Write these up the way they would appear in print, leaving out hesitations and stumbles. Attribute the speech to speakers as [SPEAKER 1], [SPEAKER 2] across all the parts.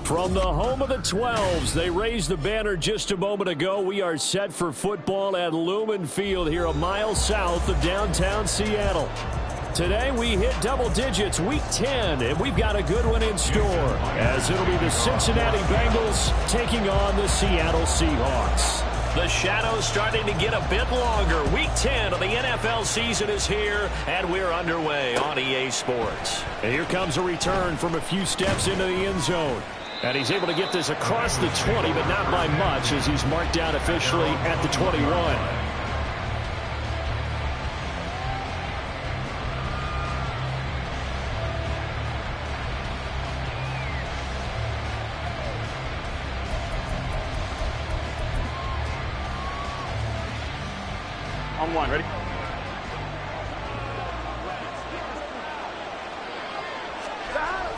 [SPEAKER 1] From the home of the 12s, they raised the banner just a moment ago. We are set for football at Lumen Field here a mile south of downtown Seattle. Today we hit double digits, week 10, and we've got a good one in store, as it'll be the Cincinnati Bengals taking on the Seattle Seahawks. The shadow's starting to get a bit longer. Week 10 of the NFL season is here, and we're underway on EA Sports. And here comes a return from a few steps into the end zone. And he's able to get this across the 20, but not by much, as he's marked down officially at the 21.
[SPEAKER 2] On one, ready?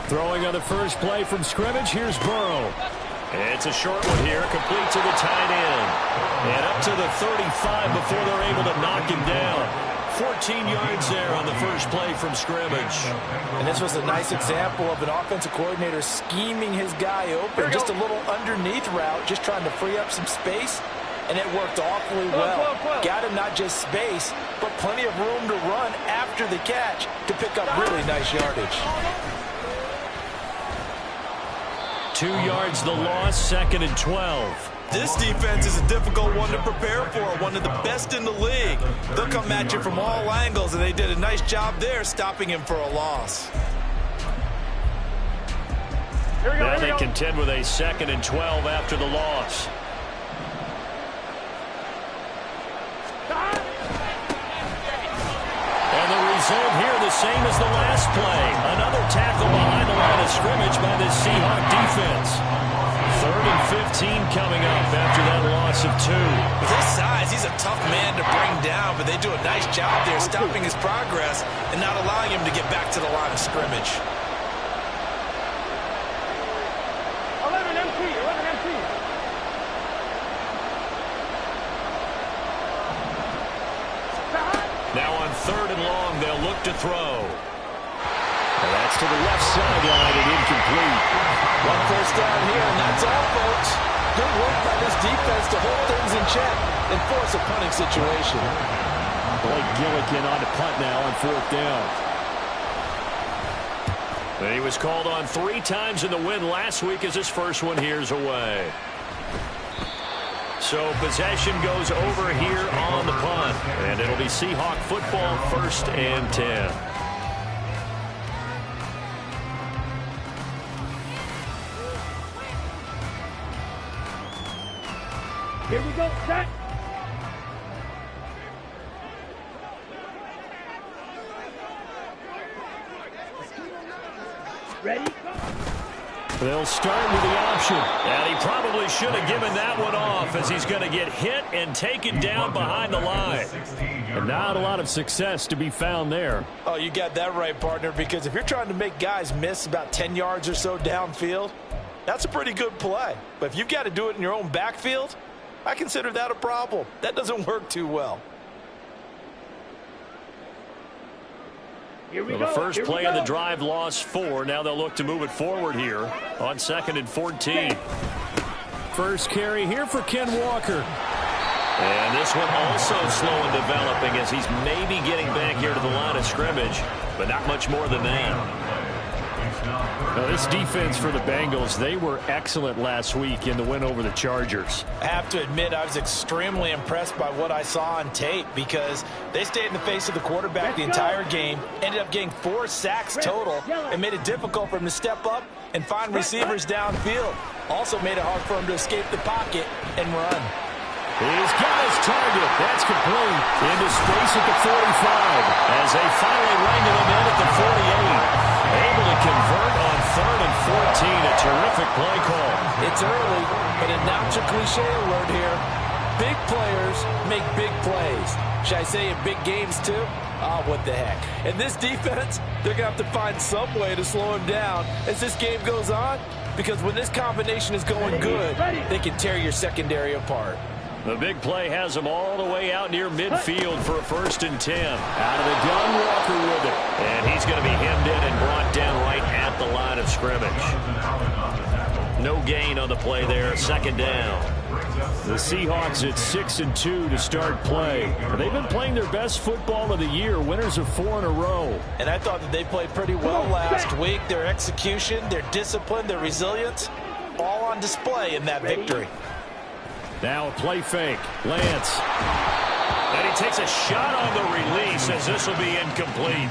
[SPEAKER 1] Throwing on the first play from scrimmage, here's Burrow. It's a short one here, complete to the tight end. And up to the 35 before they're able to knock him down. 14 yards there on the first play from scrimmage.
[SPEAKER 3] And this was a nice example of an offensive coordinator scheming his guy open. Just a little underneath route, just trying to free up some space. And it worked awfully well. Got him not just space, but plenty of room to run after the catch to pick up really nice yardage.
[SPEAKER 1] 2 yards the loss, 2nd and 12.
[SPEAKER 4] This defense is a difficult one to prepare for, one of the best in the league. They'll come at you from all angles, and they did a nice job there stopping him for a loss.
[SPEAKER 1] Now they contend with a 2nd and 12 after the loss. And the result here the same as the last play. Another tackle behind the line of scrimmage by this Seahawk defense. 3rd and 15 coming up after that loss of 2.
[SPEAKER 4] With his size, he's a tough man to bring down, but they do a nice job there stopping his progress and not allowing him to get back to the line of scrimmage.
[SPEAKER 2] 11 empty.
[SPEAKER 1] Now on 3rd and long, they'll look to throw. And that's to the left sideline and incomplete.
[SPEAKER 3] One first down here, and that's all, folks. Good work by this defense to hold things in check and force a punting situation.
[SPEAKER 1] Blake Gillikin on to punt now on 4th down. And he was called on 3 times in the win last week as his first one here's away. So possession goes over here on the punt. And it'll be Seahawk football, 1st and 10.
[SPEAKER 2] Here we go, set. Ready?
[SPEAKER 1] They'll start with the option. And he probably should have given that one off, as he's going to get hit and taken down behind the line. And not a lot of success to be found there.
[SPEAKER 3] Oh, you got that right, partner, because if you're trying to make guys miss about 10 yards or so downfield, that's a pretty good play. But if you've got to do it in your own backfield, I consider that a problem. That doesn't work too well.
[SPEAKER 1] Well, the first play of the drive lost 4. Now they'll look to move it forward here on 2nd and 14. First carry here for Ken Walker. And this one also slow in developing, as he's maybe getting back here to the line of scrimmage, but not much more than that. Now, this defense for the Bengals, they were excellent last week in the win over the Chargers.
[SPEAKER 3] I have to admit, I was extremely impressed by what I saw on tape, because they stayed in the face of the quarterback the entire game, ended up getting 4 sacks total, and made it difficult for him to step up and find receivers downfield. Also made it hard for him to escape the pocket and run.
[SPEAKER 1] He's got his target. That's complete. Into space at the 45 as they finally wrangle him in at the 48. Able to convert on 3rd and 14. A terrific play call.
[SPEAKER 3] It's early, but a notch of cliche alert here. Big players make big plays. Should I say in big games too? Oh, what the heck. And this defense, they're going to have to find some way to slow him down as this game goes on, because when this combination is going good, they can tear your secondary apart.
[SPEAKER 1] The big play has him all the way out near midfield for a 1st and 10. Out of the gun, Walker with it. And he's going to be hemmed in and brought down right at the line of scrimmage. No gain on the play there. Second down. The Seahawks at 6-2 to start play. They've been playing their best football of the year. Winners of 4 in a row.
[SPEAKER 3] And I thought that they played pretty well last week. Their execution, their discipline, their resilience, all on display in that victory.
[SPEAKER 1] Now a play fake. Lance. And he takes a shot on the release as this will be incomplete.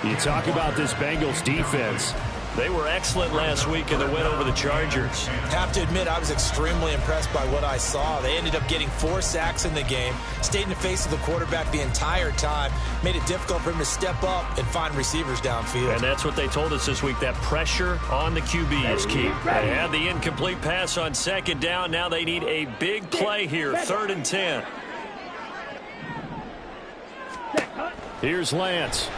[SPEAKER 1] You talk about this Bengals defense. They were excellent last week in the win over the Chargers.
[SPEAKER 3] Have to admit, I was extremely impressed by what I saw. They ended up getting 4 sacks in the game, stayed in the face of the quarterback the entire time, made it difficult for him to step up and find receivers downfield.
[SPEAKER 1] And that's what they told us this week, that pressure on the QB is key. They had the incomplete pass on second down. Now they need a big play here, 3rd and 10. Here's Lance.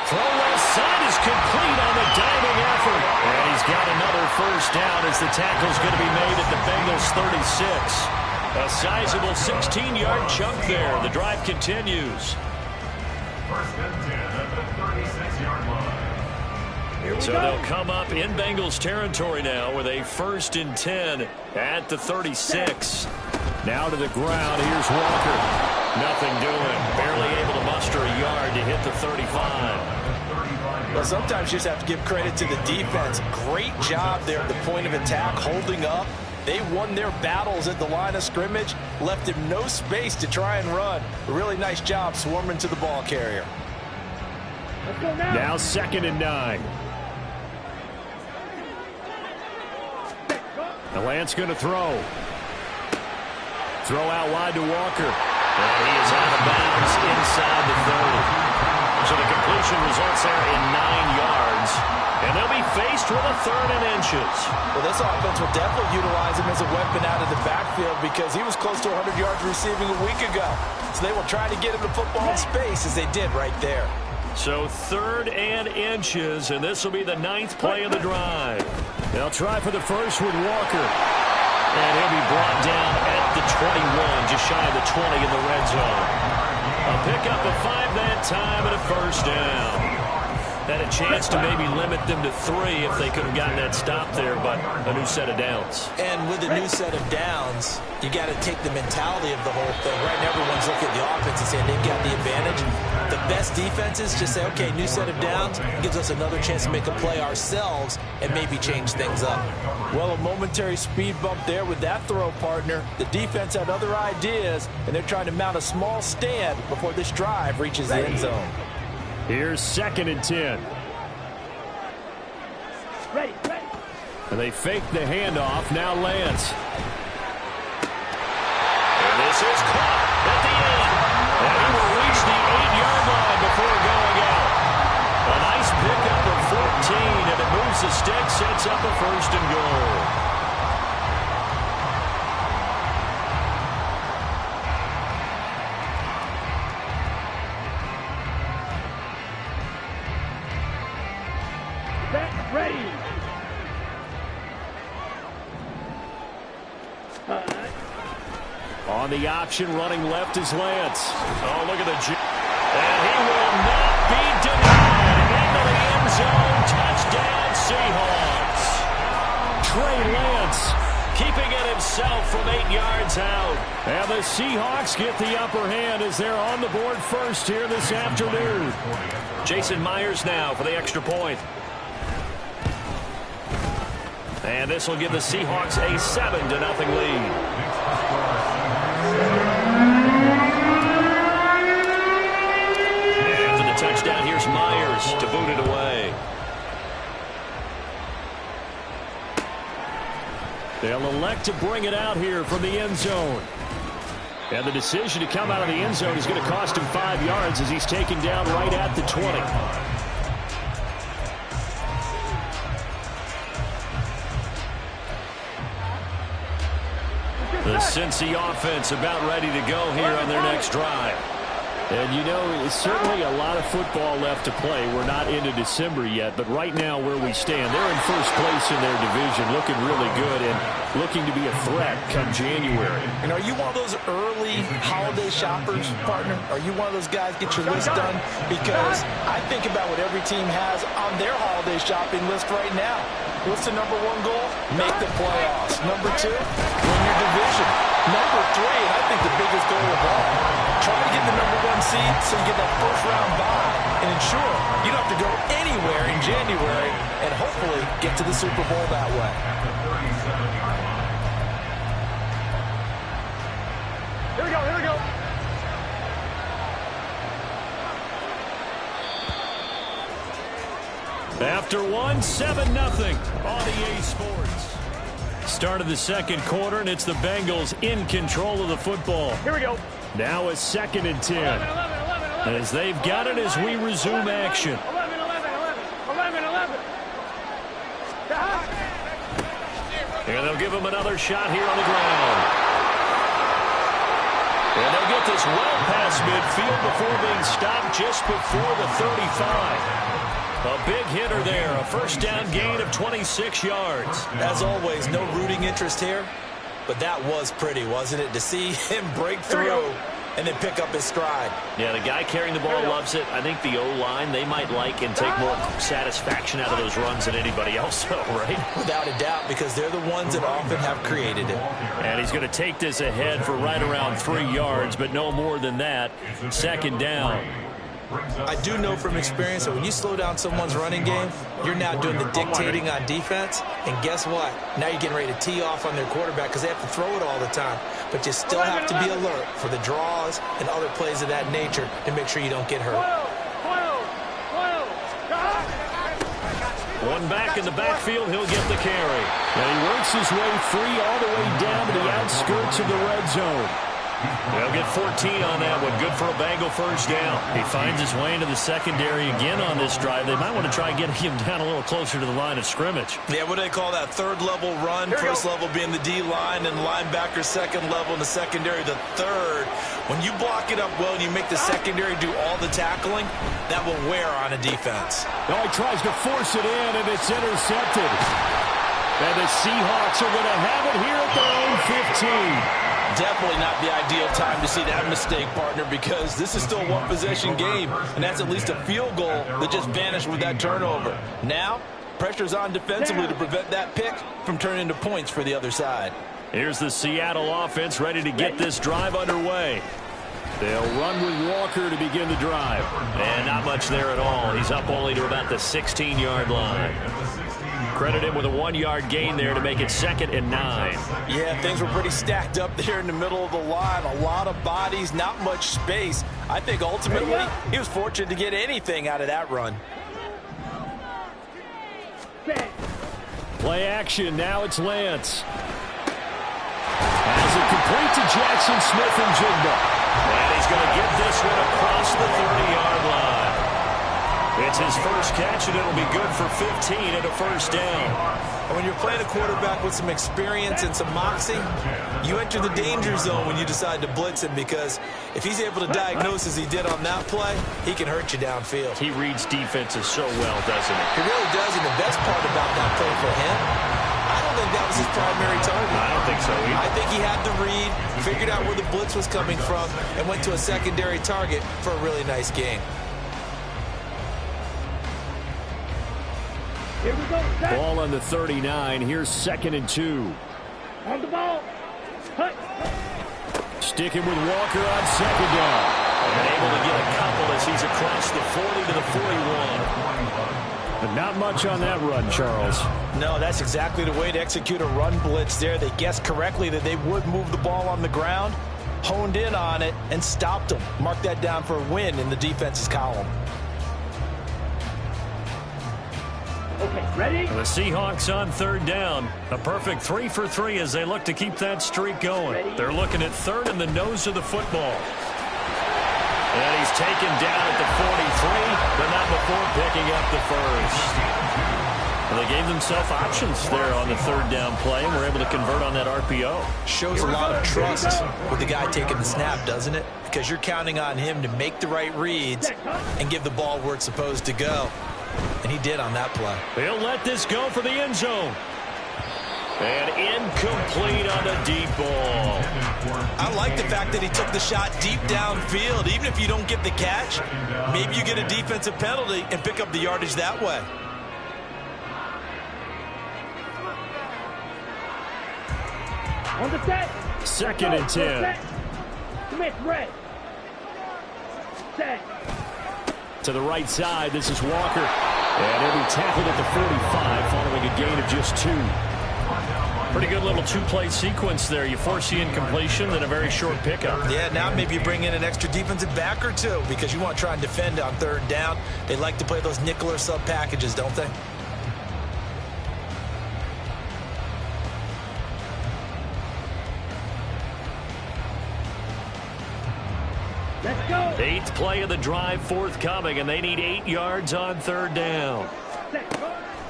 [SPEAKER 1] Throw left side is complete on the diving effort. And he's got another first down as the tackle's going to be made at the Bengals 36. A sizable 16-yard chunk there. The drive continues.
[SPEAKER 5] First and 10 at the 36-yard line.
[SPEAKER 1] So they'll come up in Bengals territory now with a 1st and 10 at the 36. Now to the ground. Here's Walker. Nothing doing. Barely able to muster a yard to hit the 35.
[SPEAKER 3] Well, sometimes you just have to give credit to the defense. Great job there at the point of attack, holding up. They won their battles at the line of scrimmage, left him no space to try and run. A really nice job swarming to the ball carrier.
[SPEAKER 2] Let's go now.
[SPEAKER 1] Now 2nd and 9. The Lance going to throw. Throw out wide to Walker. And he is out of bounds inside the 30. So the completion results there in 9 yards. And they'll be faced with a 3rd and inches.
[SPEAKER 3] Well, this offense will definitely utilize him as a weapon out of the backfield because he was close to 100 yards receiving a week ago. So they will try to get him the football in space as they did right there.
[SPEAKER 1] So 3rd and inches, and this will be the 9th play of the drive. They'll try for the first with Walker. And he'll be brought down at the 21, just shy of the 20 in the red zone. A pickup of 5 that time and a first down. Had a chance to maybe limit them to 3 if they could have gotten that stop there, but a new set of downs.
[SPEAKER 3] And with a new set of downs, you got to take the mentality of the whole thing. Right now, everyone's looking at the offense and saying they've got the advantage. The best defenses just say, okay, new set of downs gives us another chance to make a play ourselves and maybe change things up. Well, a momentary speed bump there with that throw partner. The defense had other ideas, and they're trying to mount a small stand before this drive reaches the end zone.
[SPEAKER 1] Here's 2nd and 10.
[SPEAKER 2] Ready.
[SPEAKER 1] And they fake the handoff. Now Lance. And this is caught at the end. And he will reach the 8-yard line before going out. A nice pickup of 14, and it moves the stick, sets up a 1st and goal.
[SPEAKER 2] Ready.
[SPEAKER 1] On the option, running left is Lance. Oh, look at the... And he will not be denied. Into the end zone. Touchdown, Seahawks. Trey Lance keeping it himself from 8 yards out. And the Seahawks get the upper hand as they're on the board first here this afternoon. Jason Myers now for the extra point. And this will give the Seahawks a 7-0 lead. After the touchdown, here's Myers to boot it away. They'll elect to bring it out here from the end zone. And the decision to come out of the end zone is going to cost him 5 yards as he's taken down right at the 20. The Cincy offense about ready to go here on their next drive. And, you know, it's certainly a lot of football left to play. We're not into December yet, but right now where we stand, they're in first place in their division, looking really good and looking to be a threat come January.
[SPEAKER 3] And are you one of those early holiday shoppers, partner? Are you one of those guys get your list done? Because I think about what every team has on their holiday shopping list right now. What's the number one goal? Make the playoffs. Number two, win your division. Number three, and I think the biggest goal of all, try to get the number one seed so you get that first round bye and ensure you don't have to go anywhere in January and hopefully get to the Super Bowl that way.
[SPEAKER 2] Here we go, here we go.
[SPEAKER 1] After one, 7-0 on EA Sports. Start of the second quarter, and it's the Bengals in control of the football.
[SPEAKER 2] Here we go.
[SPEAKER 1] Now a 2nd and 10. As they've got it as we resume action.
[SPEAKER 2] 11.
[SPEAKER 1] And they'll give him another shot here on the ground. And they'll get this well past midfield before being stopped just before the 35. A big hitter there, a first down gain of 26 yards.
[SPEAKER 3] As always, no rooting interest here, but that was pretty, wasn't it? To see him break through and then pick up his stride.
[SPEAKER 1] Yeah, the guy carrying the ball loves it. I think the O-line, they might like and take more satisfaction out of those runs than anybody else, though, right?
[SPEAKER 3] Without a doubt, because they're the ones that often have created it.
[SPEAKER 1] And he's going to take this ahead for right around 3 yards, but no more than that. 2nd down.
[SPEAKER 3] I do know from experience that when you slow down someone's running game, you're now doing the dictating on defense. And guess what? Now you're getting ready to tee off on their quarterback because they have to throw it all the time. But you still have to be alert for the draws and other plays of that nature to make sure you don't get hurt.
[SPEAKER 1] One back in the backfield, he'll get the carry. And he works his way free all the way down to the outskirts of the red zone. They'll get 14 on that one. Good for a Bengal first down. He finds his way into the secondary again on this drive. They might want to try getting him down a little closer to the line of scrimmage.
[SPEAKER 4] Yeah, what do they call that? Third level run. First level being the D-line and linebacker second level and the secondary the third. When you block it up well and you make the secondary do all the tackling, that will wear on a defense.
[SPEAKER 1] Oh, he tries to force it in, and it's intercepted. And the Seahawks are going to have it here at their own 15.
[SPEAKER 3] Definitely not the ideal time to see that mistake, partner, because this is still a one-possession game, and that's at least a field goal that just vanished with that turnover. Now, pressure's on defensively to prevent that pick from turning into points for the other side.
[SPEAKER 1] Here's the Seattle offense ready to get this drive underway. They'll run with Walker to begin the drive. And not much there at all. He's up only to about the 16-yard line. Credit him with a 1-yard gain there to make it 2nd and 9.
[SPEAKER 3] Yeah, things were pretty stacked up there in the middle of the line. A lot of bodies, not much space. I think ultimately he was fortunate to get anything out of that run.
[SPEAKER 1] Play action. Now it's Lance. Has it complete to Jackson Smith-Njigba. And he's going to get this one across the 30-yard line. It's his first catch, and it'll be good for 15 and a first down.
[SPEAKER 3] And when you're playing a quarterback with some experience and some moxie, you enter the danger zone when you decide to blitz him, because if he's able to diagnose as he did on that play, he can hurt you downfield.
[SPEAKER 1] He reads defenses so well, doesn't he?
[SPEAKER 3] He really does, and the best part about that play for him, I don't think that was his primary target.
[SPEAKER 1] I don't think so either.
[SPEAKER 3] I think he had the read, figured out where the blitz was coming from, and went to a secondary target for a really nice game.
[SPEAKER 2] Here we go.
[SPEAKER 1] Ball on the 39. Here's 2nd and 2.
[SPEAKER 2] On the ball. Hut.
[SPEAKER 1] Sticking with Walker on 2nd down. And able to get a couple as he's across the 40 to the 41. But not much on that run, Charles.
[SPEAKER 3] No, that's exactly the way to execute a run blitz there. They guessed correctly that they would move the ball on the ground, honed in on it, and stopped them. Mark that down for a win in the defense's column.
[SPEAKER 2] Okay, ready?
[SPEAKER 1] The Seahawks on 3rd down. A perfect 3 for 3 as they look to keep that streak going. They're looking at 3rd in the nose of the football. And he's taken down at the 43, but not before picking up the first. Well, they gave themselves options there on the third down play, and were able to convert on that RPO.
[SPEAKER 4] Shows a lot of trust with the guy taking the snap, doesn't it? Because you're counting on him to make the right reads and give the ball where it's supposed to go. And he did on that play.
[SPEAKER 1] He'll let this go for the end zone. And incomplete on a deep ball.
[SPEAKER 4] I like the fact that he took the shot deep downfield. Even if you don't get the catch, maybe you get a defensive penalty and pick up the yardage that way.
[SPEAKER 2] On the set.
[SPEAKER 1] Second and 10.
[SPEAKER 2] Smith, red. Set.
[SPEAKER 1] To the right side, this is Walker. And he'll be tackled at the 45 following a gain of just 2. Pretty good little two-play sequence there. You force the incompletion, then a very short pickup.
[SPEAKER 4] Yeah, now maybe you bring in an extra defensive back or two because you want to try and defend on third down. They like to play those nickel or sub packages, don't they?
[SPEAKER 2] Let's go.
[SPEAKER 1] 8th play of the drive forthcoming, and they need 8 yards on third down.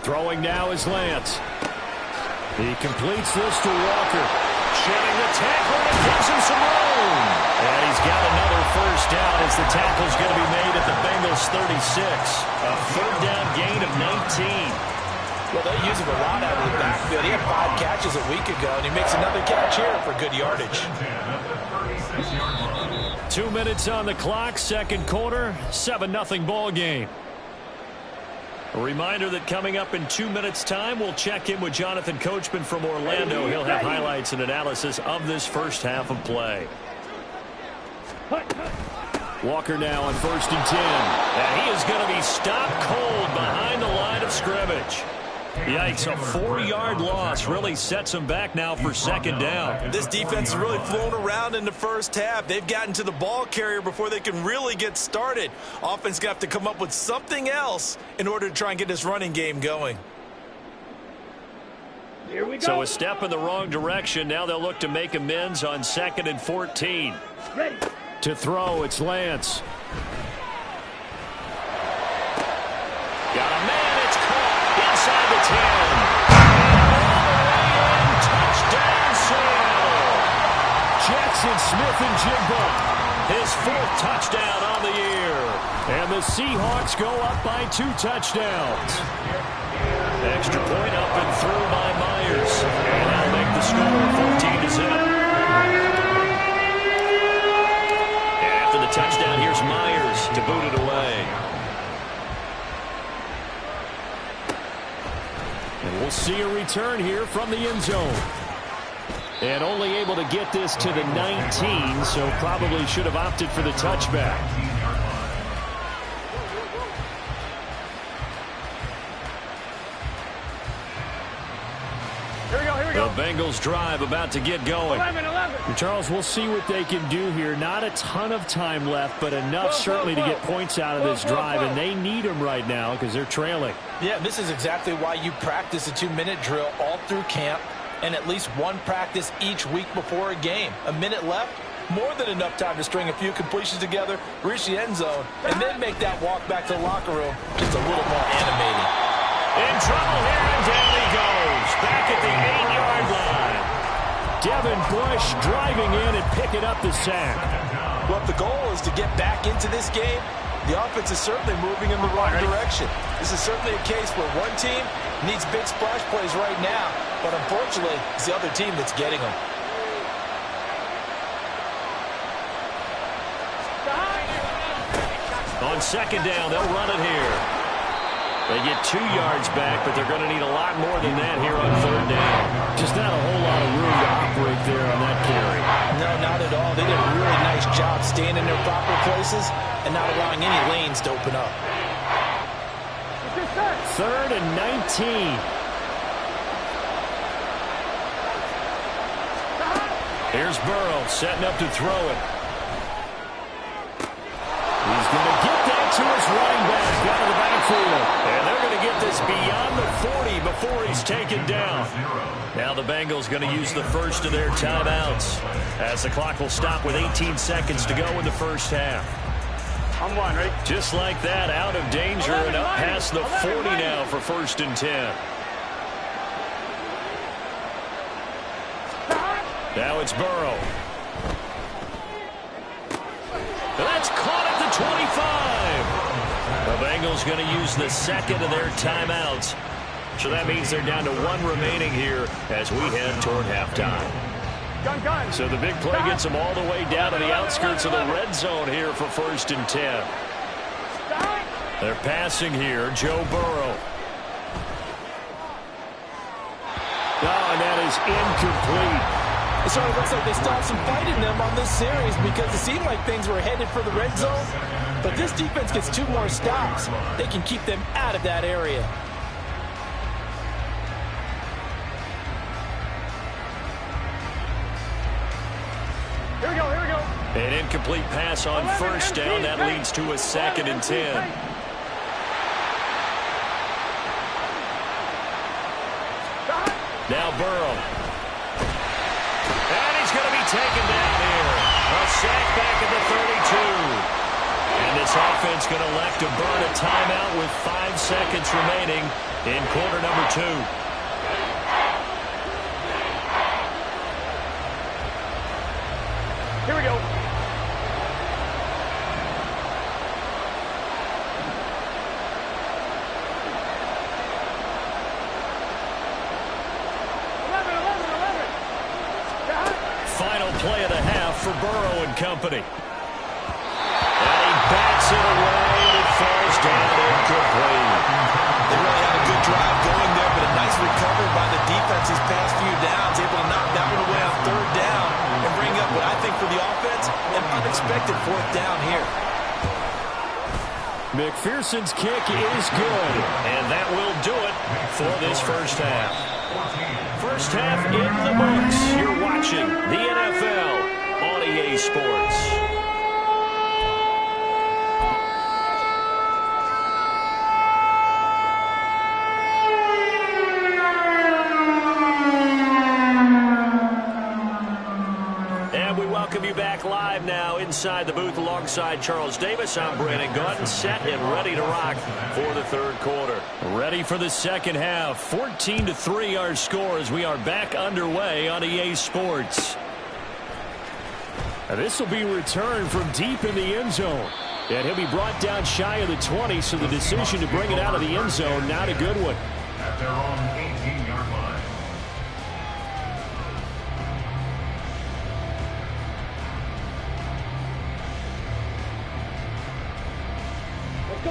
[SPEAKER 1] Throwing now is Lance. He completes this to Walker. Shedding the tackle and gives him some room. And he's got another first down as the tackle's going to be made at the Bengals 36. A third down gain of 19.
[SPEAKER 3] Well, they use him a lot out of the backfield. He had 5 catches a week ago, and he makes another catch here for good yardage.
[SPEAKER 1] 2 minutes on the clock, second quarter, 7-0 ball game. A reminder that coming up in 2 minutes' time, we'll check in with Jonathan Coachman from Orlando. He'll have highlights and analysis of this first half of play. Walker now on 1st and 10. And he is going to be stopped cold behind the line of scrimmage. Yikes, a 4-yard loss really sets him back now for second down.
[SPEAKER 4] This defense has really flown around in the first half. They've gotten to the ball carrier before they can really get started. Offense going to have to come up with something else in order to try and get this running game going.
[SPEAKER 2] Here we go.
[SPEAKER 1] So a step in the wrong direction. Now they'll look to make amends on 2nd and 14.
[SPEAKER 2] Ready.
[SPEAKER 1] To throw, it's Lance. Got a man, it's caught inside the 10. And touchdown, Seattle. Jackson Smith-Njigba, his 4th touchdown on the year. And the Seahawks go up by 2 touchdowns. Extra point up and through by Myers. And that'll make the score 14-0. And after the touchdown, here's Myers to boot it away. And we'll see a return here from the end zone. And only able to get this to the 19, so probably should have opted for the touchback. The Bengals drive about to get going.
[SPEAKER 2] 11.
[SPEAKER 1] And Charles, we'll see what they can do here. Not a ton of time left, but enough certainly to get points out of this drive, and they need them right now because they're trailing.
[SPEAKER 3] Yeah, this is exactly why you practice a 2-minute drill all through camp and at least one practice each week before a game. A minute left, more than enough time to string a few completions together, reach the end zone, and then make that walk back to the locker room just a little more animating.
[SPEAKER 1] In trouble here, and down he goes. Back at the 8-yard line. Devin Bush driving in and picking up the sack.
[SPEAKER 3] Well, if the goal is to get back into this game, the offense is certainly moving in the right direction. This is certainly a case where one team needs big splash plays right now, but unfortunately, it's the other team that's getting them.
[SPEAKER 1] On second down, they'll run it here. They get 2 yards back, but they're going to need a lot more than that here on third down. Just not a whole lot of room to operate there on that carry.
[SPEAKER 3] No, not at all. They did a really nice job staying in their proper places and not allowing any lanes to open up.
[SPEAKER 1] 3rd and 19. Here's Burrow setting up to throw it. He's going to get that to his running back out of the backfield. And they're going to get this beyond the 40 before he's taken down. Now the Bengals going to use the first of their timeouts as the clock will stop with 18 seconds to go in the first half.
[SPEAKER 2] On one, ready?
[SPEAKER 1] Just like that, out of danger and up past the 40 now for 1st and 10. Now it's Burrow. That's caught at the 25. The Bengals going to use the second of their timeouts. So that means they're down to 1 remaining here as we head toward halftime. So the big play gets them all the way down to the outskirts of the red zone here for 1st and 10. They're passing here, Joe Burrow. Oh, and that is incomplete.
[SPEAKER 3] It sort of looks like they still have some fight in them on this series because it seemed like things were headed for the red zone. But this defense gets 2 more stops. They can keep them out of that area.
[SPEAKER 2] Here we go, here we go.
[SPEAKER 1] An incomplete pass on 1st down. That leads to a 2nd and 10. Now Burrow. And he's going to be taken down here. A sack back at the 32. And this offense going to elect to burn a timeout with 5 seconds remaining in quarter number 2.
[SPEAKER 2] Here we go.
[SPEAKER 1] Final play of the half for Burrow and company. And he bats it away, and it falls down incomplete.
[SPEAKER 4] They really had a good drive going there, but a nice recovery by the defense these past few downs, able to knock that one away on 3rd down and bring up what I think for the offense, an unexpected 4th down here.
[SPEAKER 1] McPherson's kick is good, and that will do it for this first half. First half in the books. You're watching the NFL on EA Sports. Welcome you back live now inside the booth alongside Charles Davis. I'm Brandon Gaudin, set and ready to rock for the 3rd quarter. Ready for the second half. 14-3 our score as we are back underway on EA Sports. This will be returned from deep in the end zone. And he'll be brought down shy of the 20, so the decision to bring it out of the end zone, not a good one.
[SPEAKER 5] At their own 18-yard line.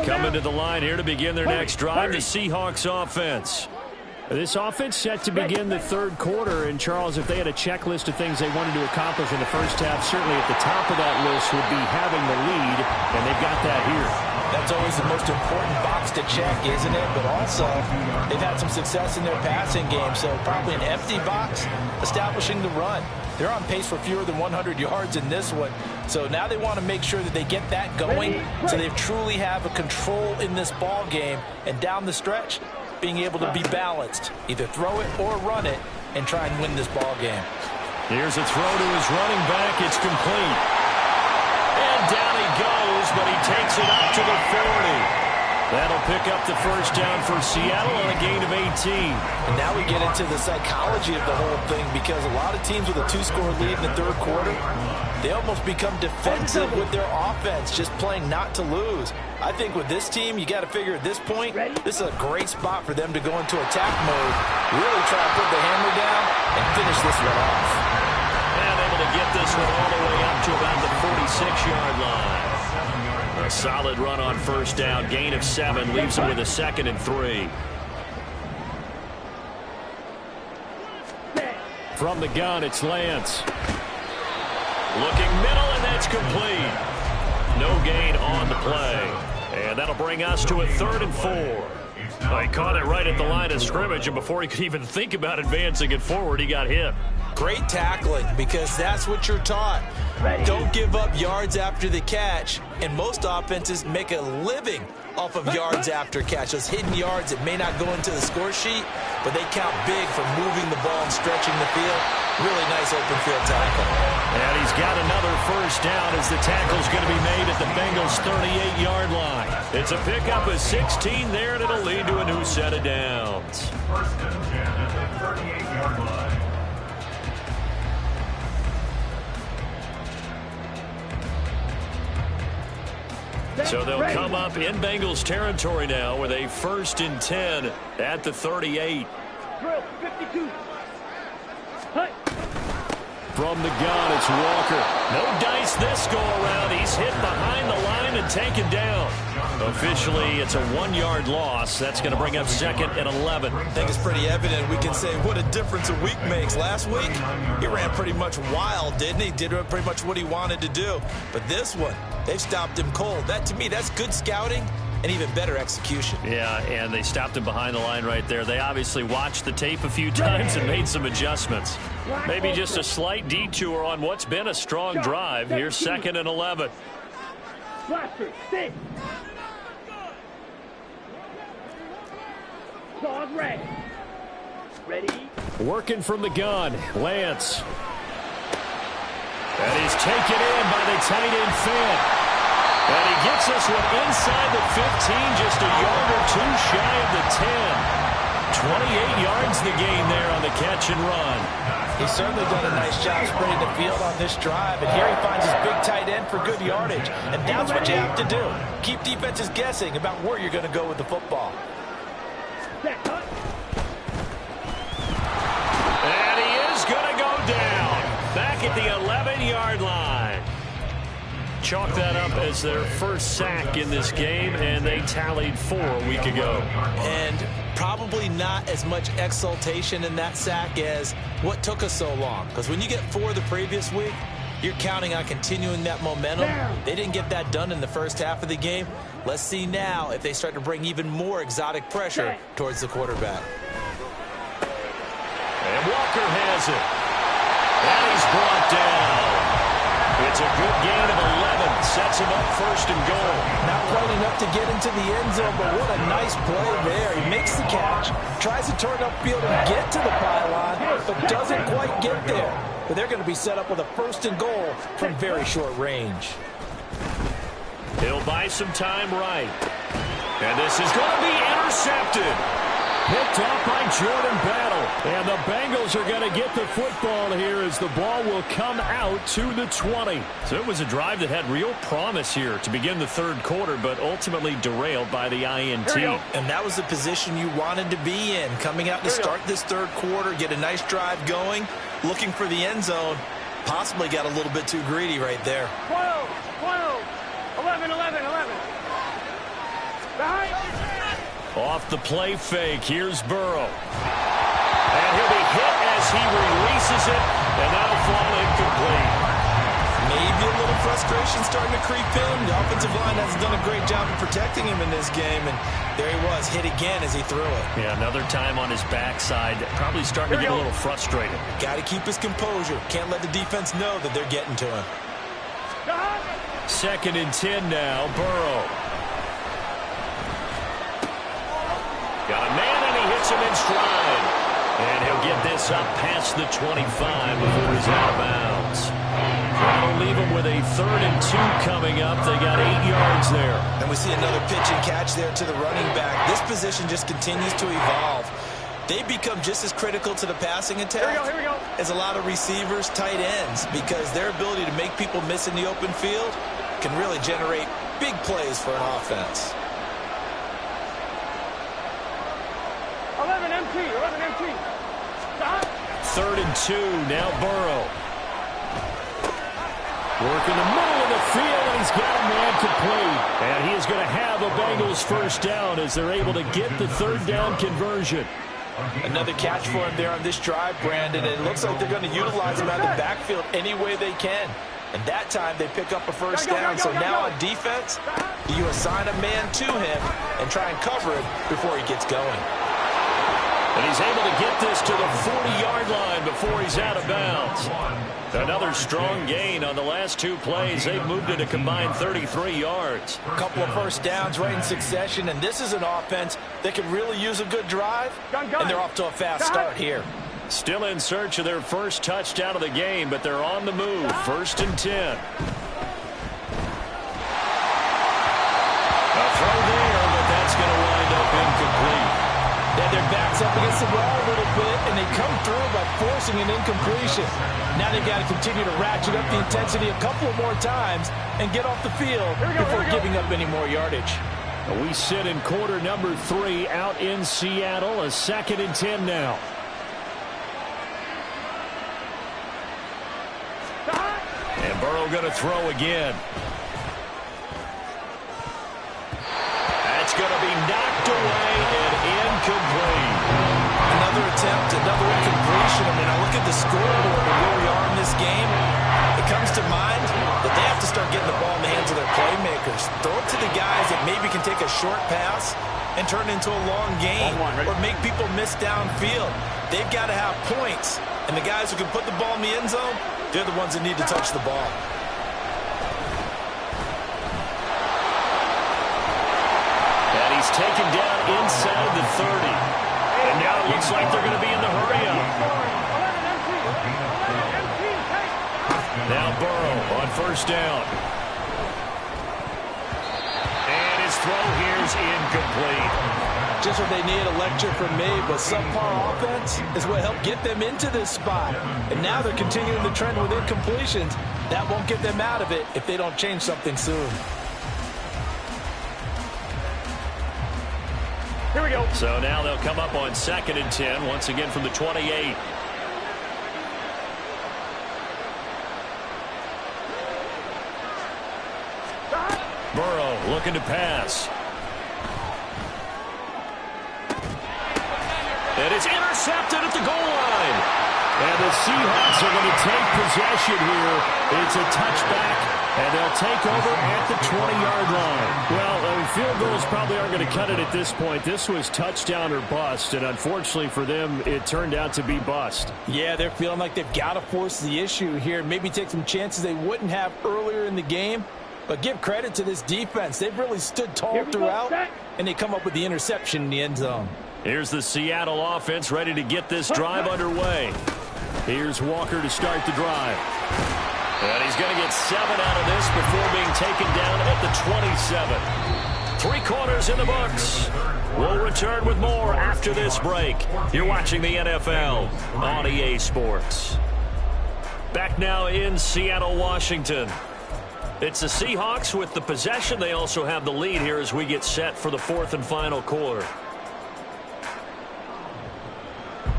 [SPEAKER 1] Coming to the line here to begin their next drive, the Seahawks offense. This offense set to begin the 3rd quarter. And, Charles, if they had a checklist of things they wanted to accomplish in the first half, certainly at the top of that list would be having the lead, and they've got that here.
[SPEAKER 3] That's always the most important box to check, isn't it? But also, they've had some success in their passing game, so probably an empty box establishing the run. They're on pace for fewer than 100 yards in this one. So now they want to make sure that they get that going so they truly have a control in this ball game. And down the stretch, being able to be balanced. Either throw it or run it and try and win this ball game.
[SPEAKER 1] Here's a throw to his running back. It's complete. And down he goes, but he takes it up to the 40. That'll pick up the first down for Seattle on a gain of 18.
[SPEAKER 3] And now we get into the psychology of the whole thing, because a lot of teams with a 2-score lead in the 3rd quarter, they almost become defensive with their offense, just playing not to lose. I think with this team, you got to figure at this point, this is a great spot for them to go into attack mode, really try to put the hammer down and finish this one off.
[SPEAKER 1] And able to get this one all the way up to about the 46-yard line. A solid run on first down. Gain of 7 leaves them with a 2nd and 3. From the gun, it's Lance. Looking middle, and that's complete. No gain on the play. And that'll bring us to a 3rd and 4. He caught it right at the line of scrimmage, and before he could even think about advancing it forward, he got hit.
[SPEAKER 4] Great tackling, because that's what you're taught. Don't give up yards after the catch. And most offenses make a living off of yards after catch. Those hidden yards that may not go into the score sheet, but they count big for moving the ball and stretching the field. Really nice open field tackle.
[SPEAKER 1] And he's got another first down as the tackle's going to be made at the Bengals' 38-yard line. It's a pickup of 16 there, and it'll lead to a new set of downs.
[SPEAKER 5] First and 10 at the 38-yard line.
[SPEAKER 1] So they'll come up in Bengals territory now with a 1st and 10 at the 38.
[SPEAKER 2] Drill, 52. Hey.
[SPEAKER 1] From the gun, it's Walker. No dice this go-around. He's hit behind the line and taken down. Officially, it's a 1-yard loss. That's going to bring up 2nd and 11.
[SPEAKER 4] I think it's pretty evident. We can say what a difference a week makes. Last week, he ran pretty much wild, didn't he? Did pretty much what he wanted to do. But this one, they've stopped him cold. That, to me, that's good scouting and even better execution.
[SPEAKER 1] Yeah, and they stopped him behind the line right there. They obviously watched the tape a few times and made some adjustments. Maybe just a slight detour on what's been a strong drive. Here's 2nd and 11.
[SPEAKER 2] Blaster, stick. Claws ready. Ready.
[SPEAKER 1] Working from the gun, Lance. And he's taken in by the tight end Fant. And he gets this one inside the 15, just a yard or two shy of the 10. 28 yards the gain there on the catch and run.
[SPEAKER 3] He's certainly done a nice job spreading the field on this drive, and here he finds his big tight end for good yardage. And that's what you have to do. Keep defenses guessing about where you're going to go with the football.
[SPEAKER 1] And he is going to go down. Back at the 11-yard line. Chalk that up as their first sack in this game, and they tallied 4 a week ago.
[SPEAKER 4] And probably not as much exultation in that sack as what took us so long. Because when you get 4 the previous week, you're counting on continuing that momentum. They didn't get that done in the first half of the game. Let's see now if they start to bring even more exotic pressure towards the quarterback.
[SPEAKER 1] And Walker has it. And he's brought down. It's a good gain of 11. Sets him up 1st and goal.
[SPEAKER 3] Not quite enough to get into the end zone, but what a nice play there. He makes the catch, tries to turn upfield and get to the pylon, but doesn't quite get there. But they're going to be set up with a 1st and goal from very short range.
[SPEAKER 1] He'll buy some time right. And this is going to be intercepted. Picked off by Jordan Battle. And the Bengals are going to get the football here as the ball will come out to the 20. So it was a drive that had real promise here to begin the 3rd quarter, but ultimately derailed by the INT.
[SPEAKER 4] And that was the position you wanted to be in. Coming out to start this 3rd quarter, get a nice drive going, looking for the end zone. Possibly got a little bit too greedy right there.
[SPEAKER 2] 12, 12, 11, 11, 11. Behind.
[SPEAKER 1] Off the play fake, here's Burrow. And he'll be hit as he releases it, and that'll fall incomplete.
[SPEAKER 4] Maybe a little frustration starting to creep in. The offensive line hasn't done a great job of protecting him in this game, and there he was, hit again as he threw it.
[SPEAKER 1] Yeah, another time on his backside, probably starting to get a little frustrated.
[SPEAKER 4] Got to keep his composure. Can't let the defense know that they're getting to him.
[SPEAKER 1] 2nd and 10 now, Burrow. Got a man, and he hits him in stride. And he'll get this up past the 25 before he's out of bounds. That'll leave him with a 3rd and 2 coming up. They got 8 yards there.
[SPEAKER 4] And we see another pitch and catch there to the running back. This position just continues to evolve. They become just as critical to the passing attack as a lot of receivers, tight ends, because their ability to make people miss in the open field can really generate big plays for an offense.
[SPEAKER 2] 11 MT, 11 MT. Stop.
[SPEAKER 1] 3rd and 2, now Burrow. Working the middle of the field, and he's got a man complete. And he is going to have a Bengals first down as they're able to get the 3rd down conversion.
[SPEAKER 3] Another catch for him there on this drive, Brandon. And it looks like they're going to utilize him out of the backfield any way they can. And that time they pick up a first down. So now on defense, you assign a man to him and try and cover him before he gets going.
[SPEAKER 1] And he's able to get this to the 40-yard line before before he's out of bounds. Another strong gain on the last 2 plays. They've moved it a combined 33 yards.
[SPEAKER 3] A couple of first downs right in succession, and this is an offense that could really use a good drive, and they're off to a fast start here.
[SPEAKER 1] Still in search of their first touchdown of the game, but they're on the move. 1st and 10. A throw there, but that's going to wind up incomplete.
[SPEAKER 3] Yeah, their backs up against the wall a little bit, and they come through by forcing an incompletion. Now they've got to continue to ratchet up the intensity a couple of more times and get off the field before giving up any more yardage.
[SPEAKER 1] We sit in quarter number 3 out in Seattle. A 2nd and 10 now. And Burrow going to throw again. That's going to be knocked away and incomplete.
[SPEAKER 3] Another attempt, another incompletion. I mean, I look at the scoreboard and where we are in this game. It comes to mind that they have to start getting the ball in the hands of their playmakers. Throw it to the guys that maybe can take a short pass and turn it into a long game or make people miss downfield. They've got to have points. And the guys who can put the ball in the end zone, they're the ones that need to touch the ball.
[SPEAKER 1] And he's taken down inside the 30. And now it looks like they're going to be in the hurry-up. Now Burrow on 1st down. And his throw here's incomplete.
[SPEAKER 3] Just what they need, a lecture from me, but subpar offense is what helped get them into this spot. And now they're continuing the trend with incompletions. That won't get them out of it if they don't change something soon.
[SPEAKER 2] Here we go.
[SPEAKER 1] So now they'll come up on 2nd and 10, once again from the 28. Burrow looking to pass. And it's intercepted at the goal line. And the Seahawks are going to take possession here. It's a touchback, and they'll take over at the 20-yard line. Well, field goals probably aren't going to cut it at this point. This was touchdown or bust, and unfortunately for them, it turned out to be bust.
[SPEAKER 3] Yeah, they're feeling like they've got to force the issue here. Maybe take some chances they wouldn't have earlier in the game. But give credit to this defense. They've really stood tall throughout, and they come up with the interception in the end zone.
[SPEAKER 1] Here's the Seattle offense ready to get this drive underway. Here's Walker to start the drive. And he's going to get 7 out of this before being taken down at the 27. 3 quarters in the books. We'll return with more after this break. You're watching the NFL on EA Sports. Back now in Seattle, Washington. It's the Seahawks with the possession. They also have the lead here as we get set for the 4th and final quarter.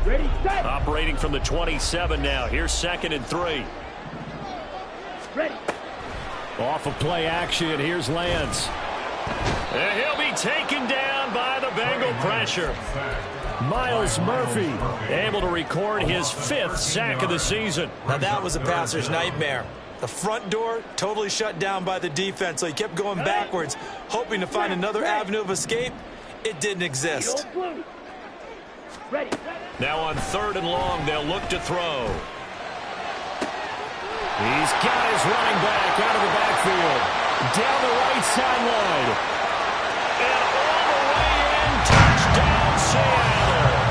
[SPEAKER 2] Ready, set.
[SPEAKER 1] Operating from the 27 now. Here's 2nd and 3.
[SPEAKER 2] Ready.
[SPEAKER 1] Off of play action. Here's Lance. And he'll be taken down by the Bengal pressure. Miles Murphy able to record his 5th sack of the season.
[SPEAKER 3] Now that was a passer's nightmare. The front door totally shut down by the defense, so he kept going backwards, hoping to find another avenue of escape. It didn't exist.
[SPEAKER 2] Ready.
[SPEAKER 1] Now on 3rd and long, they'll look to throw. He's got his running back out of the backfield. Down the right sideline. And all the way in. Touchdown, Seattle.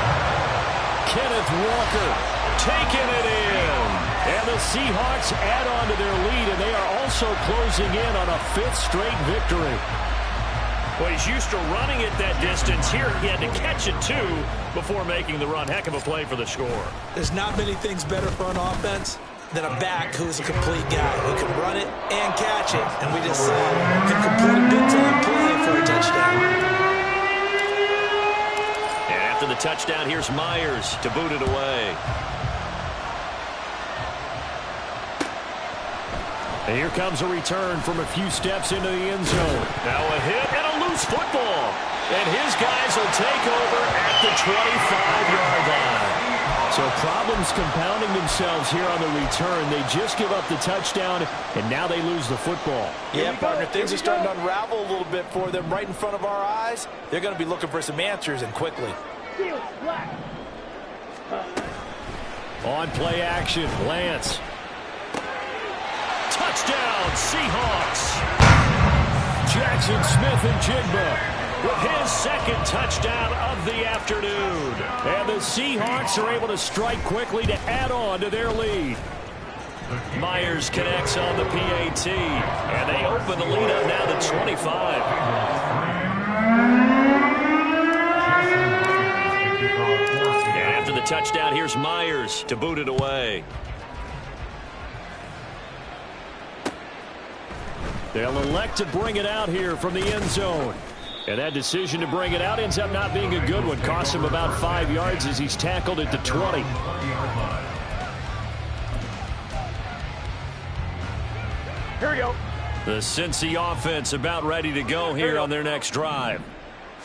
[SPEAKER 1] Kenneth Walker taking it in. And the Seahawks add on to their lead, and they are also closing in on a 5th straight victory. Well, he's used to running it that distance. Here he had to catch it, too, before making the run. Heck of a play for the score.
[SPEAKER 3] There's not many things better for an offense than a back who's a complete guy who can run it and catch it. And we just saw him complete a big-time play for a touchdown.
[SPEAKER 1] And after the touchdown, here's Myers to boot it away. And here comes a return from a few steps into the end zone. Now a hit and a loose football. And his guys will take over at the 25-yard line. So problems compounding themselves here on the return. They just give up the touchdown, and now they lose the football.
[SPEAKER 3] Yeah, partner, things are starting to unravel a little bit for them right in front of our eyes. They're going to be looking for some answers, and quickly.
[SPEAKER 1] On play action, Lance. Touchdown, Seahawks. Jackson Smith-Njigba with his second touchdown of the afternoon. And the Seahawks are able to strike quickly to add on to their lead. Myers connects on the PAT, and they open the lead up now to 25. And after the touchdown, here's Myers to boot it away. They'll elect to bring it out here from the end zone. And that decision to bring it out ends up not being a good one. Costs him about 5 yards as he's tackled at the 20.
[SPEAKER 2] Here we go.
[SPEAKER 1] The Cincy offense about ready to go here on their next drive.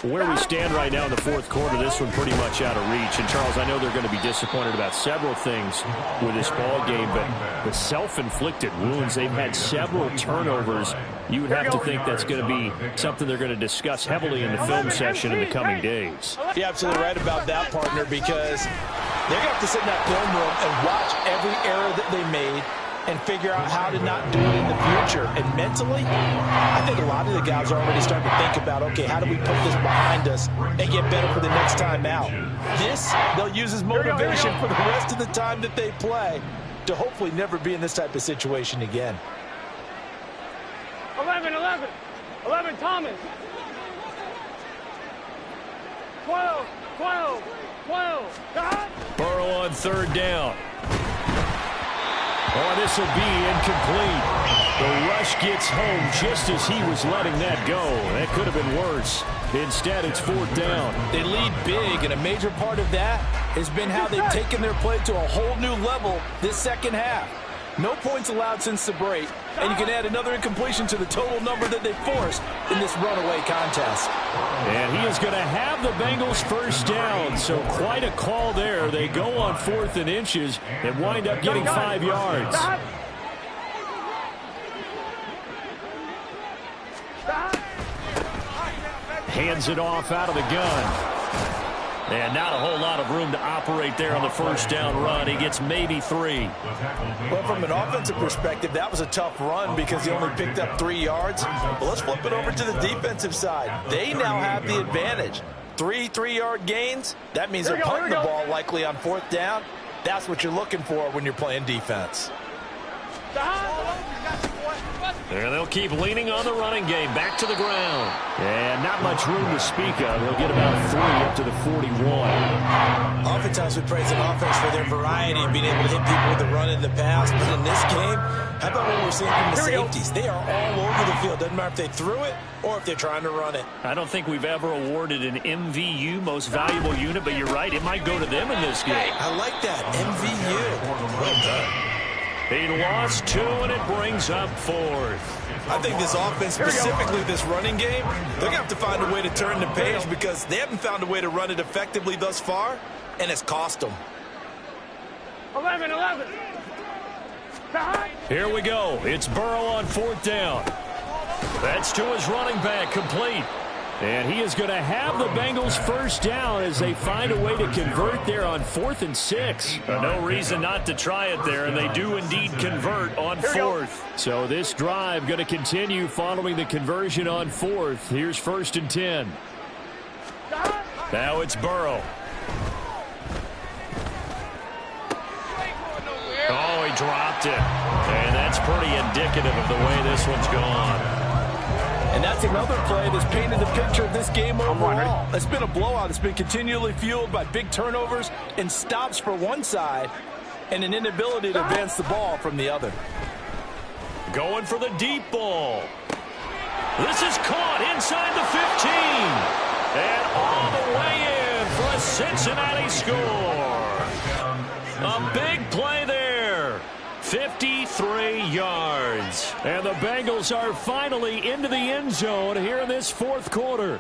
[SPEAKER 1] Where we stand right now in the fourth quarter, this one pretty much out of reach. And, Charles, I know they're going to be disappointed about several things with this ball game, but the self-inflicted wounds, they've had several turnovers. You would have to think that's going to be something they're going to discuss heavily in the film session in the coming days.
[SPEAKER 3] You're absolutely right about that, partner, because they're going to have to sit in that film room and watch every error that they made and figure out how to not do it in the future. And mentally, I think a lot of the guys are already starting to think about, okay, how do we put this behind us and get better for the next time out? This, they'll use as motivation for the rest of the time that they play to hopefully never be in this type of situation again.
[SPEAKER 2] 11, Thomas. 12. God.
[SPEAKER 1] Burrow on third down. Oh, this will be incomplete. The rush gets home just as he was letting that go. That could have been worse. Instead, it's fourth down.
[SPEAKER 3] They lead big, and a major part of that has been how they've taken their play to a whole new level this second half. No points allowed since the break, and you can add another incompletion to the total number that they forced in this runaway contest.
[SPEAKER 1] And he is going to have the Bengals first down, so quite a call there. They go on 4th and inches and wind up getting 5 yards. Hands it off out of the gun. And not a whole lot of room to operate there on the first down run. He gets maybe 3.
[SPEAKER 3] Well, from an offensive perspective, that was a tough run because he only picked up 3 yards. But let's flip it over to the defensive side. They now have the advantage. 3 3-yard gains. That means they're punting the ball likely on 4th down. That's what you're looking for when you're playing defense.
[SPEAKER 1] And they'll keep leaning on the running game. Back to the ground. And not much room to speak of. He'll get about 3 up to the 41.
[SPEAKER 3] Oftentimes we praise an offense for their variety and being able to hit people with the run in the pass. But in this game, how about what we're seeing from the safeties? They are all over the field. Doesn't matter if they threw it or if they're trying to run it.
[SPEAKER 1] I don't think we've ever awarded an MVU, most valuable unit, but you're right. It might go to them in this game.
[SPEAKER 3] I like that. MVU. Well done.
[SPEAKER 1] He lost 2, and it brings up 4th.
[SPEAKER 3] I think this offense, specifically this running game, they're going to have to find a way to turn the page because they haven't found a way to run it effectively thus far, and it's cost them.
[SPEAKER 2] 11.
[SPEAKER 1] Here we go. It's Burrow on 4th down. That's to his running back, complete. And he is going to have the Bengals first down as they find a way to convert there on 4th and 6. No reason not to try it there, and they do indeed convert on 4th. So this drive going to continue following the conversion on 4th. Here's 1st and 10. Now it's Burrow. Oh, he dropped it. And that's pretty indicative of the way this one's gone.
[SPEAKER 3] And that's another play that's painted the picture of this game overall. It's been a blowout. It's been continually fueled by big turnovers and stops for one side and an inability to advance the ball from the other.
[SPEAKER 1] Going for the deep ball. This is caught inside the 15. And all the way in for a Cincinnati score. A big play there. 53 yards. And the Bengals are finally into the end zone here in this fourth quarter.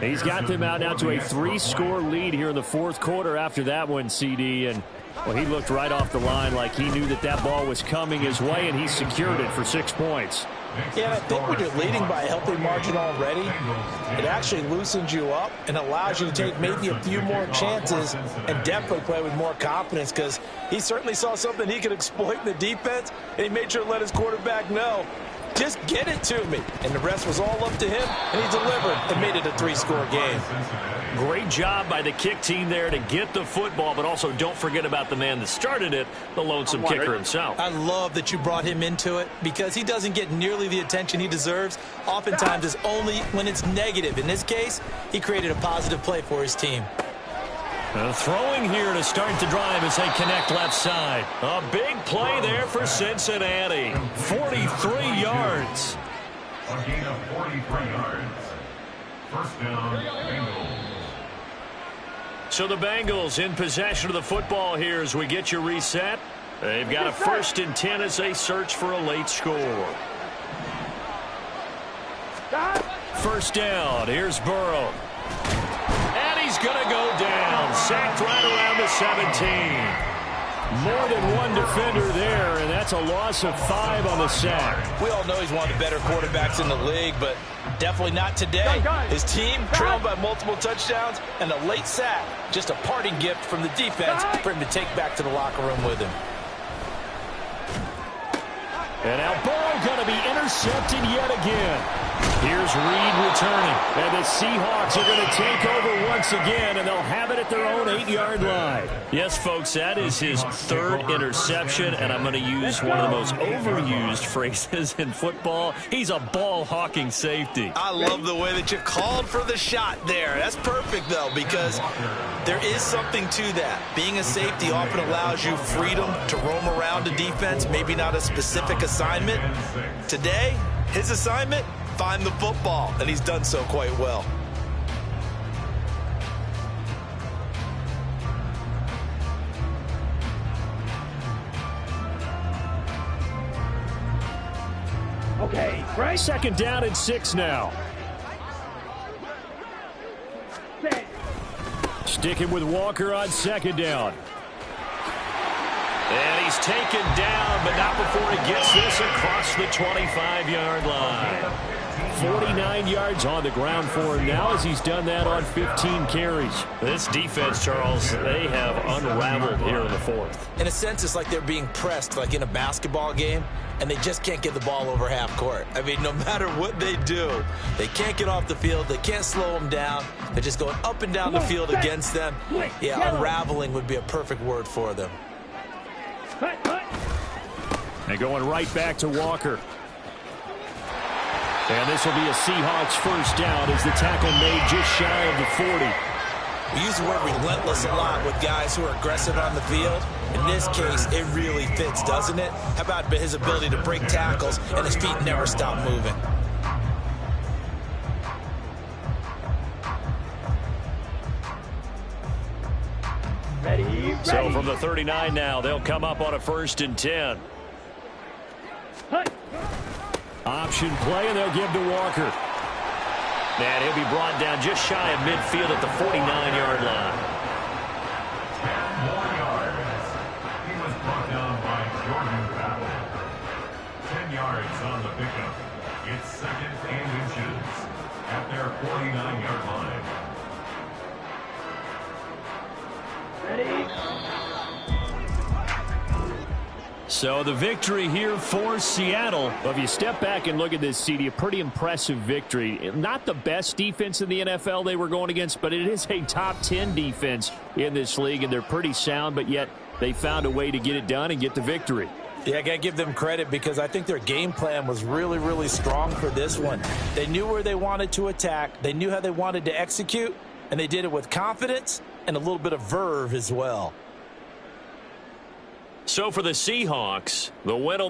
[SPEAKER 1] He's got them out now to a 3-score lead here in the fourth quarter after that one, CD. And, well, he looked right off the line like he knew that that ball was coming his way, and he secured it for 6 points.
[SPEAKER 3] Yeah, and I think when you're leading by a healthy margin already, it actually loosens you up and allows you to take maybe a few more chances and definitely play with more confidence, because he certainly saw something he could exploit in the defense, and he made sure to let his quarterback know, just get it to me. And the rest was all up to him, and he delivered and made it a 3-score game.
[SPEAKER 1] Great job by the kick team there to get the football, but also don't forget about the man that started it, the lonesome kicker himself.
[SPEAKER 4] I love that you brought him into it, because he doesn't get nearly the attention he deserves. Oftentimes it's only when it's negative. In this case, he created a positive play for his team.
[SPEAKER 1] Throwing here to start the drive as they connect left side. A big play there for Cincinnati. 43 yards.
[SPEAKER 5] A gain of 43 yards. First down, Bengals.
[SPEAKER 1] So the Bengals in possession of the football here as we get you reset. They've got a 1st and 10 as they search for a late score. First down. Here's Burrow. And he's going to go down. Sacked right around the 17. More than one defender there, and that's a loss of 5 on the sack.
[SPEAKER 4] We all know he's one of the better quarterbacks in the league, but definitely not today. His team trailed by multiple touchdowns, and a late sack, just a parting gift from the defense for him to take back to the locker room with him.
[SPEAKER 1] And now Burrow going to be intercepted yet again. Here's Reed returning, and the Seahawks are going to take over once again, and they'll have it at their own 8-yard line. Yes, folks, that is his 3rd interception, and I'm going to use one of the most overused phrases in football. He's a ball-hawking safety.
[SPEAKER 4] I love the way that you called for the shot there. That's perfect, though, because there is something to that. Being a safety often allows you freedom to roam around a defense, maybe not a specific assignment. Today, his assignment, find the football, and he's done so quite well.
[SPEAKER 2] Okay, right.
[SPEAKER 1] 2nd down and 6 now. Sticking with Walker on 2nd down. And he's taken down, but not before he gets this across the 25-yard line. 49 yards on the ground for him now as he's done that on 15 carries. This defense, Charles, they have unraveled here in the 4th.
[SPEAKER 3] In a sense, it's like they're being pressed like in a basketball game, and they just can't get the ball over half court. I mean, no matter what they do, they can't get off the field. They can't slow them down. They're just going up and down the field against them. Yeah, unraveling would be a perfect word for them.
[SPEAKER 1] And going right back to Walker. And this will be a Seahawks 1st down as the tackle made just shy of the 40.
[SPEAKER 3] We use the word relentless a lot with guys who are aggressive on the field. In this case, it really fits, doesn't it? How about his ability to break tackles and his feet never stop moving?
[SPEAKER 2] Ready.
[SPEAKER 1] So from the 39 now, they'll come up on a 1st and 10. Option play, and they'll give to Walker. And he'll be brought down just shy of midfield at the 49-yard line.
[SPEAKER 5] 10 more yards. He was brought down by Jordan Battle. 10 yards on the pickup. It's 2nd and inches at their 49-yard line.
[SPEAKER 2] Ready.
[SPEAKER 1] So the victory here for Seattle. Well, if you step back and look at this, CD, a pretty impressive victory. Not the best defense in the NFL they were going against, but it is a top 10 defense in this league, and they're pretty sound, but yet they found a way to get it done and get the victory.
[SPEAKER 3] Yeah, I got to give them credit because I think their game plan was really, really strong for this one. They knew where they wanted to attack. They knew how they wanted to execute, and they did it with confidence and a little bit of verve as well.
[SPEAKER 1] So for the Seahawks, the win